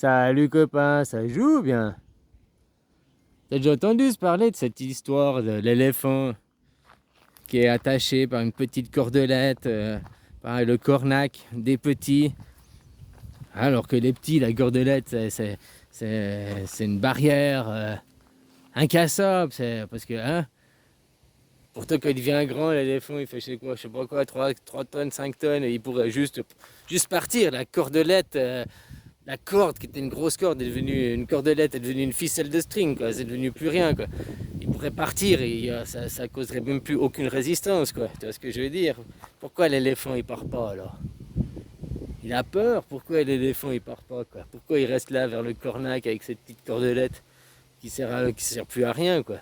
Salut copain, ça joue bien. T'as déjà entendu se parler de cette histoire de l'éléphant qui est attaché par une petite cordelette, par le cornac des petits, alors que les petits, la cordelette, c'est une barrière incassable, parce que, hein, pourtant quand il devient grand, l'éléphant, il fait je sais pas quoi, 3 tonnes, 5 tonnes, et il pourrait juste partir, la cordelette. La corde, qui était une grosse corde, est devenue une cordelette, est devenue une ficelle de string, quoi. C'est devenu plus rien, quoi. Il pourrait partir et ça causerait même plus aucune résistance, quoi. Tu vois ce que je veux dire? Pourquoi l'éléphant il part pas alors? Il a peur. Pourquoi l'éléphant il part pas, quoi? Pourquoi il reste là vers le cornac avec cette petite cordelette qui sert plus à rien, quoi?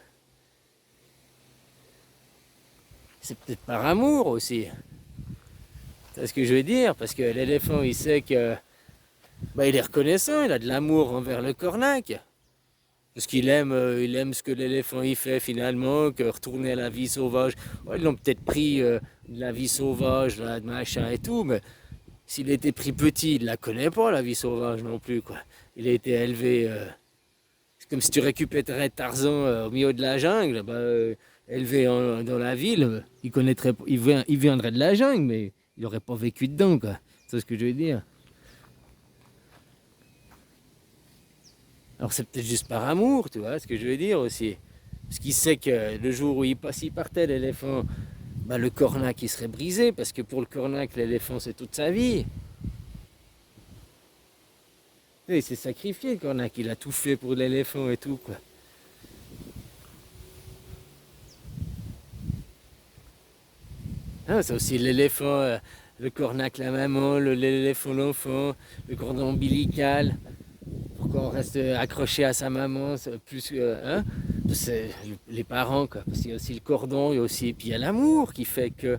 C'est peut-être par amour aussi. Tu vois ce que je veux dire? Parce que l'éléphant il sait que il est reconnaissant, il a de l'amour envers le cornac. Parce il aime ce que l'éléphant y fait finalement, que retourner à la vie sauvage. Ouais, ils l'ont peut-être pris de la vie sauvage, là, de machin et tout, mais s'il était pris petit, il la connaît pas, la vie sauvage non plus, quoi. Il a été élevé, c'est comme si tu récupérais Tarzan au milieu de la jungle, élevé dans la ville, il viendrait de la jungle, mais il n'aurait pas vécu dedans, quoi. C'est ce que je veux dire. Alors c'est peut-être juste par amour, tu vois ce que je veux dire aussi. Parce qu'il sait que le jour où s'il partait l'éléphant, le cornac il serait brisé, parce que pour le cornac, l'éléphant c'est toute sa vie. Et il s'est sacrifié le cornac, il a tout fait pour l'éléphant et tout, quoi. Ah, c'est aussi l'éléphant, le cornac la maman, l'éléphant l'enfant, le cordon ombilical. Pourquoi on reste accroché à sa maman, c'est plus hein? C'est les parents, quoi. Parce qu'il y a aussi le cordon, puis il y a l'amour qui fait que.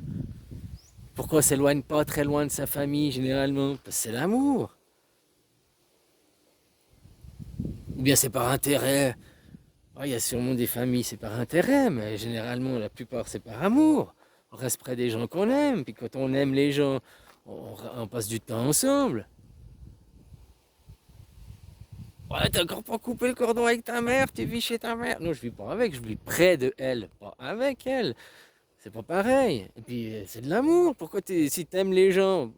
Pourquoi on s'éloigne pas très loin de sa famille généralement? Parce que c'est l'amour. Ou bien c'est par intérêt. Ah, il y a sûrement des familles, c'est par intérêt, mais généralement la plupart c'est par amour. On reste près des gens qu'on aime, puis quand on aime les gens, on passe du temps ensemble. Ouais, t'as encore pas coupé le cordon avec ta mère, tu vis chez ta mère. Non, je vis pas avec, je vis près de elle, pas avec elle. C'est pas pareil. Et puis c'est de l'amour. Si t'aimes les gens,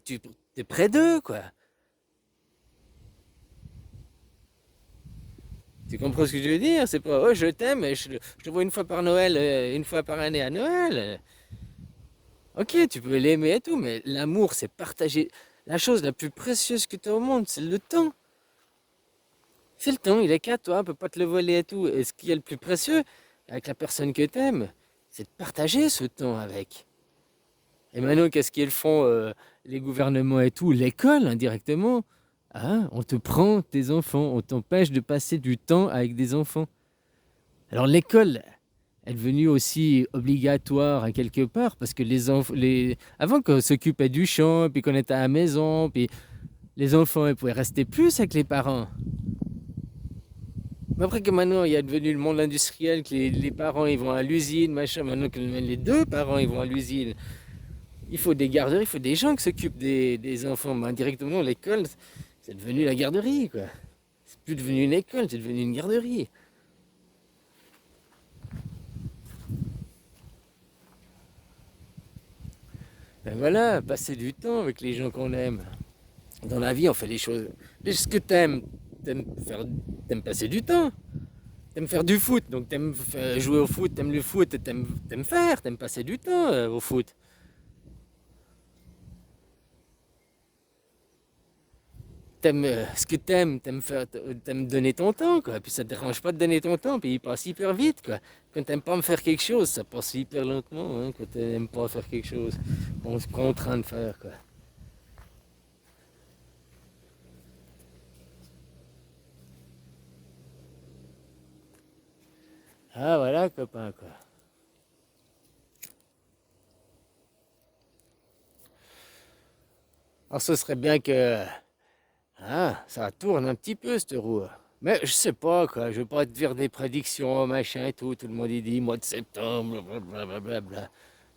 tu es près d'eux, quoi. Tu comprends ce que je veux dire? C'est pas, oh, je t'aime, je te vois une fois par Noël, une fois par année à Noël. Ok, tu peux l'aimer et tout, mais l'amour, c'est partager. La chose la plus précieuse que tu as au monde, c'est le temps. C'est le temps, il est qu'à toi, on peut pas te le voler et tout. Et ce qui est le plus précieux avec la personne que tu aimes, c'est de partager ce temps avec. Et maintenant, qu'est-ce qu'ils font, les gouvernements et tout, l'école indirectement? Ah, on te prend tes enfants, on t'empêche de passer du temps avec des enfants. Alors l'école est devenue aussi obligatoire à quelque part parce que avant qu'on s'occupait du champ, puis qu'on était à la maison, puis les enfants ils pouvaient rester plus avec les parents. Mais après que maintenant il y a devenu le monde industriel, que les parents ils vont à l'usine, machin, maintenant que les deux parents ils vont à l'usine, il faut des garderies, il faut des gens qui s'occupent des enfants. Mais indirectement l'école, c'est devenu la garderie, quoi. C'est plus devenu une école, c'est devenu une garderie. Ben voilà, passer du temps avec les gens qu'on aime. Dans la vie, on fait les choses. Mais ce que t'aimes faire, t'aimes passer du temps. T'aimes faire du foot, donc jouer au foot, t'aimes le foot, t'aimes passer du temps au foot. T'aimes ce que t'aimes donner ton temps, quoi. Puis ça te dérange pas de donner ton temps, puis il passe hyper vite, quoi. Quand t'aimes pas me faire quelque chose, ça passe hyper lentement, hein, quand t'aimes pas faire quelque chose. On se prend en train de faire, quoi. Ah voilà, copain, quoi. Alors ce serait bien que ça tourne un petit peu cette roue. Mais je sais pas quoi, je veux pas te faire des prédictions, machin et tout. Tout le monde il dit mois de septembre, blablabla.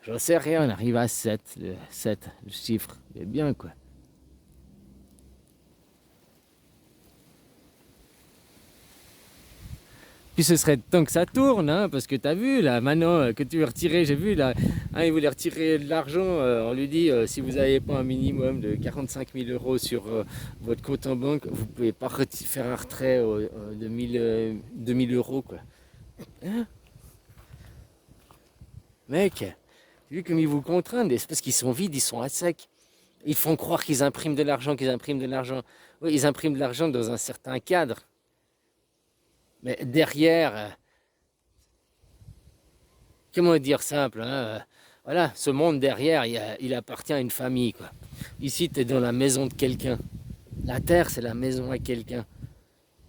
J'en sais rien, on arrive à 7, le chiffre, il est bien quoi. Puis ce serait temps que ça tourne, hein, parce que tu as vu, là, maintenant que tu veux retirer, j'ai vu, là, il voulait retirer de l'argent, on lui dit, si vous n'avez pas un minimum de 45 000 euros sur votre compte en banque, vous ne pouvez pas faire un retrait de 2000 euros, quoi. Hein? Mec, tu as vu comme ils vous contraignent, c'est parce qu'ils sont vides, ils sont à sec. Ils font croire qu'ils impriment de l'argent, qu'ils impriment de l'argent. Oui, ils impriment de l'argent dans un certain cadre. Mais derrière, comment dire simple, hein, voilà, ce monde derrière, il appartient à une famille, quoi. Ici, tu es dans la maison de quelqu'un. La terre, c'est la maison à quelqu'un.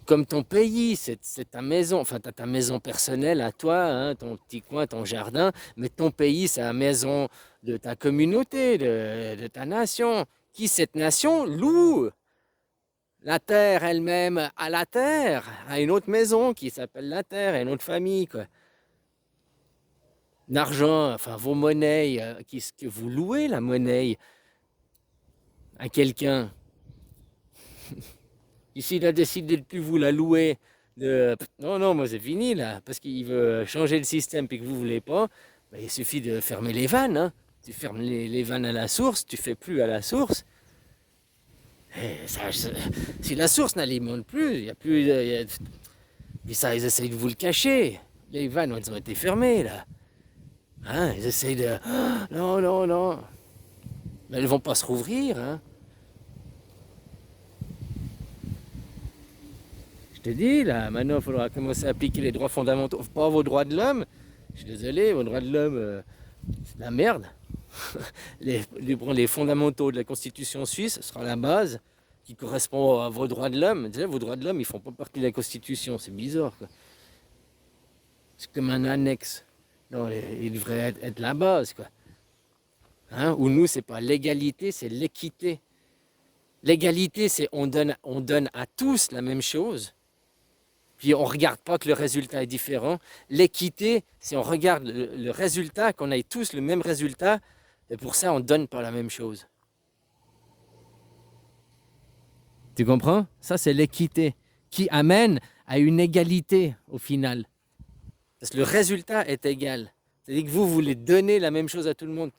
Comme ton pays, c'est ta maison. Enfin, tu as ta maison personnelle à toi, hein, ton petit coin, ton jardin. Mais ton pays, c'est la maison de ta communauté, de ta nation. Qui, cette nation, loue la terre elle-même à la terre, à une autre maison qui s'appelle la terre, à une autre famille, quoi. L'argent, enfin vos monnaies, que vous louez la monnaie à quelqu'un. Ici, il a décidé de plus vous la louer. Non, non, moi c'est fini là, parce qu'il veut changer le système et que vous ne voulez pas. Ben, il suffit de fermer les vannes, hein. Tu fermes les vannes à la source, tu fais plus à la source. Si la source n'alimente plus, il n'y a plus. Et ça, ils essayent de vous le cacher. Les vannes, elles ont été fermées là. Hein, ils essayent de. Oh, non, non, non. Mais elles ne vont pas se rouvrir, hein. Je te dis, là, maintenant, il faudra commencer à appliquer les droits fondamentaux. Pas vos droits de l'homme. Je suis désolé, vos droits de l'homme, c'est de la merde. les fondamentaux de la Constitution suisse, ce sera la base qui correspond à vos droits de l'homme. Déjà, vos droits de l'homme, ils ne font pas partie de la Constitution. C'est bizarre, quoi. C'est comme un annexe. Non, il devrait être la base, quoi. Hein? Ou nous, c'est pas l'égalité, c'est l'équité. L'égalité, c'est on donne à tous la même chose. Puis on ne regarde pas que le résultat est différent. L'équité, c'est on regarde le résultat, qu'on ait tous le même résultat, et pour ça, on ne donne pas la même chose. Tu comprends? Ça, c'est l'équité qui amène à une égalité au final. Parce que le résultat est égal. C'est-à-dire que vous voulez donner la même chose à tout le monde.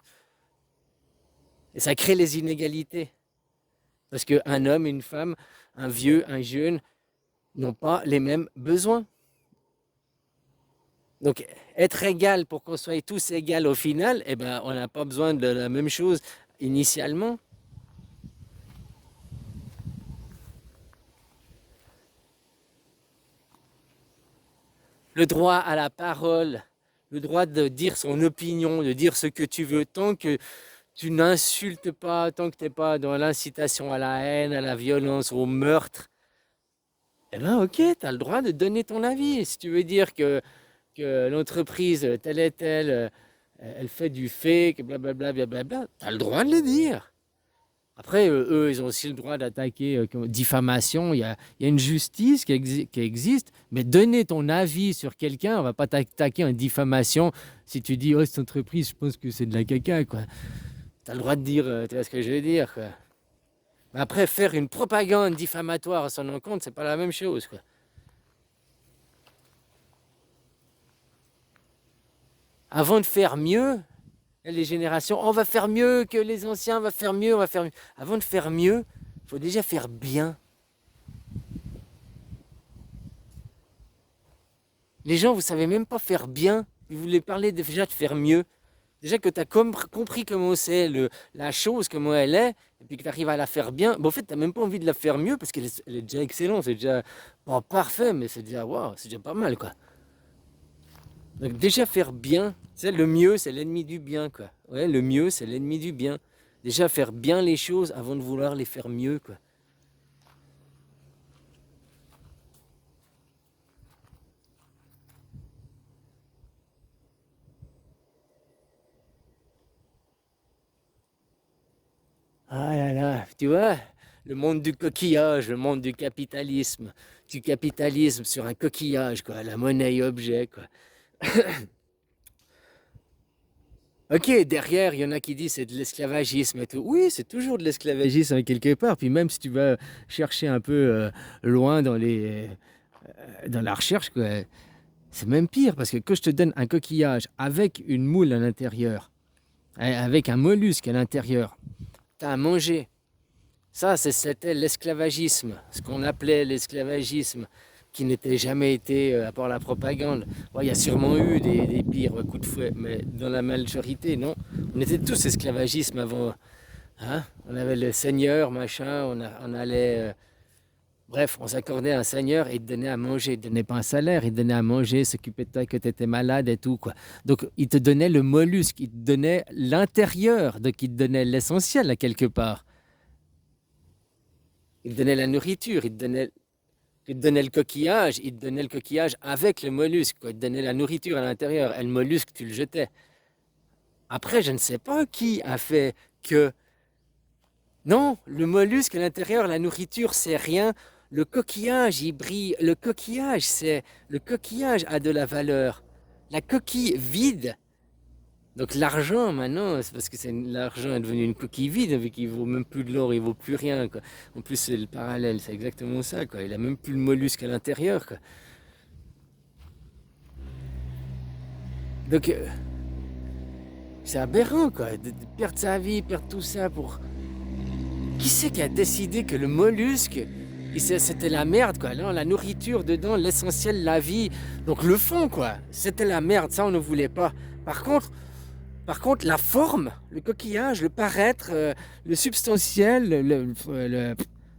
Et ça crée les inégalités. Parce qu'un homme, une femme, un vieux, un jeune n'ont pas les mêmes besoins. Donc, être égal pour qu'on soit tous égaux au final, eh ben, on n'a pas besoin de la même chose initialement. Le droit à la parole, le droit de dire son opinion, de dire ce que tu veux, tant que tu n'insultes pas, tant que tu n'es pas dans l'incitation à la haine, à la violence, au meurtre, eh ben ok, tu as le droit de donner ton avis. Si tu veux dire que l'entreprise telle et telle, elle fait du fake, blablabla, blablabla, tu as le droit de le dire. Après, eux, ils ont aussi le droit d'attaquer diffamation. Il y a une justice qui existe, mais donner ton avis sur quelqu'un, on ne va pas t'attaquer en diffamation si tu dis, oh, cette entreprise, je pense que c'est de la caca, quoi. Tu as le droit de dire, tu vois ce que je veux dire, quoi. Mais après, faire une propagande diffamatoire à son encontre, c'est pas la même chose, quoi. Avant de faire mieux, les générations, on va faire mieux que les anciens, on va faire mieux, on va faire mieux. Avant de faire mieux, il faut déjà faire bien. Les gens, vous savez même pas faire bien. Vous voulez parler déjà de faire mieux. Déjà que tu as compris comment c'est la chose, comment elle est, et puis que tu arrives à la faire bien, bon, en fait, tu n'as même pas envie de la faire mieux parce qu'elle est déjà excellente, c'est déjà pas parfait, mais c'est déjà, wow, c'est déjà pas mal, quoi. Donc déjà faire bien, c'est le mieux, c'est l'ennemi du bien, quoi. Ouais, le mieux, c'est l'ennemi du bien. Déjà faire bien les choses avant de vouloir les faire mieux, quoi. Ah là là, tu vois, le monde du coquillage, le monde du capitalisme sur un coquillage, quoi, la monnaie objet, quoi. Ok, derrière, il y en a qui disent c'est de l'esclavagisme et tout. Oui, c'est toujours de l'esclavagisme quelque part. Puis même si tu vas chercher un peu loin dans la recherche, quoi, C'est même pire parce que quand je te donne un coquillage avec une moule à l'intérieur, avec un mollusque à l'intérieur, tu as à manger. Ça, c'était l'esclavagisme, ce qu'on appelait l'esclavagisme, qui n'était jamais été, à part la propagande. Ouais, il y a sûrement eu des pires coups de fouet, mais dans la majorité, non. On était tous esclavagisme avant. Hein, on avait le seigneur, machin, on allait. Bref, on s'accordait à un seigneur et il te donnait à manger. Il te donnait pas un salaire, il te donnait à manger, s'occupait de toi que tu étais malade et tout, quoi. Donc, il te donnait le mollusque, il te donnait l'intérieur, donc il te donnait l'essentiel à quelque part. Il te donnait la nourriture, il te donnait le coquillage avec le mollusque, quoi. Il te donnait la nourriture à l'intérieur et le mollusque, tu le jetais. Après, je ne sais pas qui a fait que non, le mollusque à l'intérieur, la nourriture, c'est rien. Le coquillage, il brille. Le coquillage a de la valeur. La coquille vide. Donc l'argent, maintenant, c'est parce que l'argent est devenu une coquille vide, vu qu'il vaut même plus de l'or, il vaut plus rien, quoi. En plus, c'est le parallèle, c'est exactement ça, quoi. Il a même plus le mollusque à l'intérieur, quoi. Donc, c'est aberrant, quoi, de perdre sa vie, perdre tout ça pour. Qui c'est qui a décidé que le mollusque, c'était la merde, quoi. Non, la nourriture dedans, l'essentiel, la vie. Donc le fond, quoi, c'était la merde. Ça, on ne voulait pas. Par contre, la forme, le coquillage, le paraître, le substantiel,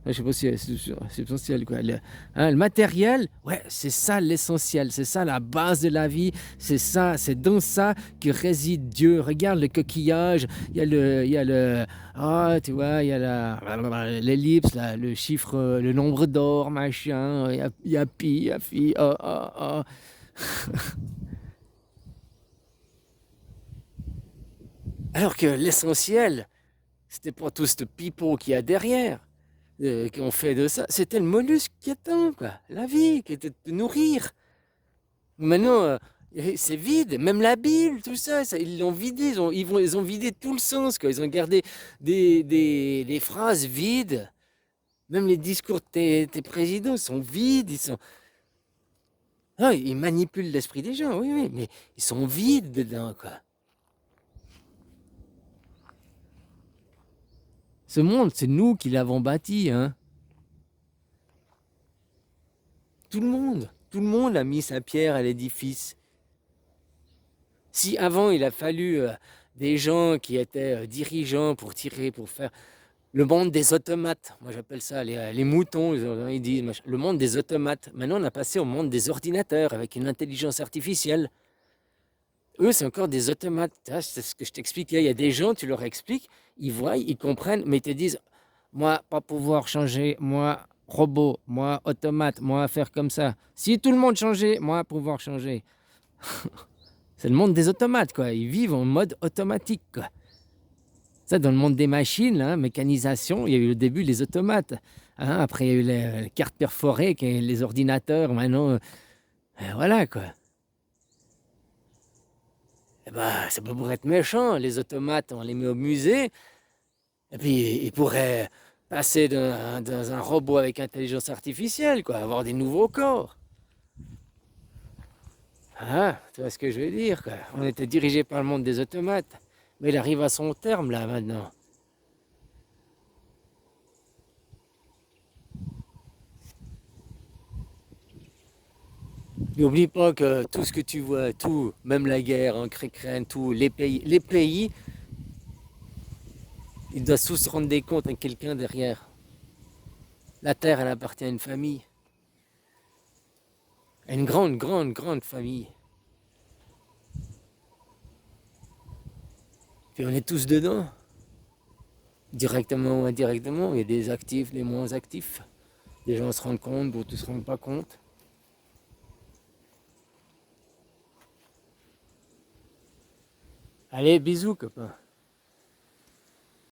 je sais pas si c'est substantiel, quoi. Le matériel, ouais, c'est ça l'essentiel, c'est ça la base de la vie, c'est ça, c'est dans ça que réside Dieu. Regarde le coquillage, tu vois, il y a l'ellipse, là, le chiffre, le nombre d'or, machin, il y a pi, il y a phi, Alors que l'essentiel, c'était pas tout ce pipeau qu'il y a derrière, qu'on fait de ça. C'était le mollusque qui attend, quoi. La vie, qui était de te nourrir. Maintenant, c'est vide. Même la Bible, tout ça, ils l'ont vidé. Ils ont vidé tout le sens, quoi. Ils ont gardé des phrases vides. Même les discours de tes présidents sont vides. Ah, ils manipulent l'esprit des gens, oui, oui, mais ils sont vides dedans, quoi. Ce monde, c'est nous qui l'avons bâti, hein. Tout le monde a mis sa pierre à l'édifice. Si avant il a fallu des gens qui étaient dirigeants pour tirer, pour faire le monde des automates, moi j'appelle ça les moutons, ils disent le monde des automates. Maintenant on a passé au monde des ordinateurs avec une intelligence artificielle. Eux c'est encore des automates. C'est ce que je t'expliquais. Il y a des gens, tu leur expliques, ils voient, ils comprennent, mais ils te disent moi pas pouvoir changer, moi robot, moi automate, moi faire comme ça. Si tout le monde changeait, moi pouvoir changer. C'est le monde des automates, quoi. Ils vivent en mode automatique, quoi. Ça, dans le monde des machines, là, mécanisation, il y a eu au début les automates. Hein, après, il y a eu les cartes perforées, les ordinateurs. Maintenant, voilà, quoi. Eh ben, c'est pas pour être méchant. Les automates, on les met au musée. Et puis, ils pourraient passer dans un robot avec intelligence artificielle, quoi. Avoir des nouveaux corps. Ah, tu vois ce que je veux dire, quoi. On était dirigé par le monde des automates. Mais il arrive à son terme, là, maintenant. N'oublie pas que tout ce que tu vois, tout, même la guerre en Ukraine, tout, les pays, ils doivent tous se rendre des comptes à quelqu'un derrière. La terre, elle appartient à une famille, à une grande, grande, grande famille. Puis on est tous dedans, directement ou indirectement. Il y a des actifs, des moins actifs. Des gens se rendent compte, d'autres ne se rendent pas compte. Allez, bisous, copain.